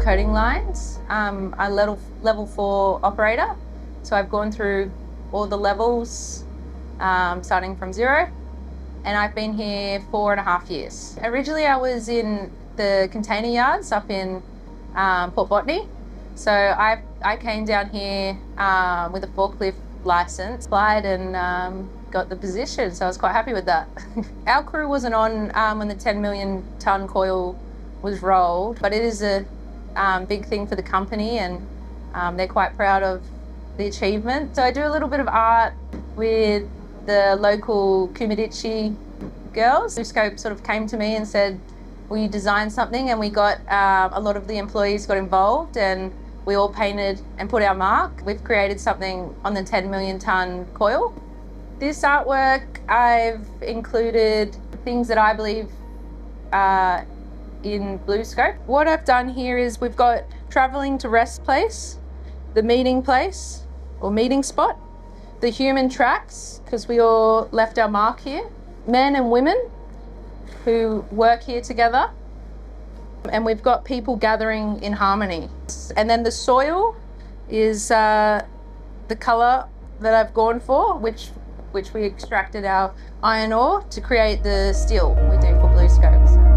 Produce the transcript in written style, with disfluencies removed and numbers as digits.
coating lines. I'm a level 4 operator, so I've gone through all the levels starting from 0, and I've been here 4.5 years. Originally I was in the container yards up in Port Botany, so I came down here with a forklift license, applied and got the position, so I was quite happy with that. Our crew wasn't on when the 10 million tonne coil was rolled, but it is a big thing for the company, and they're quite proud of the achievement. So I do a little bit of art with the local Kumadichi girls. BlueScope sort of came to me and said, will you design something? And we got a lot of the employees got involved, and we all painted and put our mark. We've created something on the 10 million tonne coil. This artwork, I've included things that I believe in BlueScope. What I've done here is we've got travelling to rest place, the meeting place or meeting spot, the human tracks, because we all left our mark here, men and women who work here together, and we've got people gathering in harmony. And then the soil is the colour that I've gone for, which we extracted our iron ore to create the steel we do for BlueScope.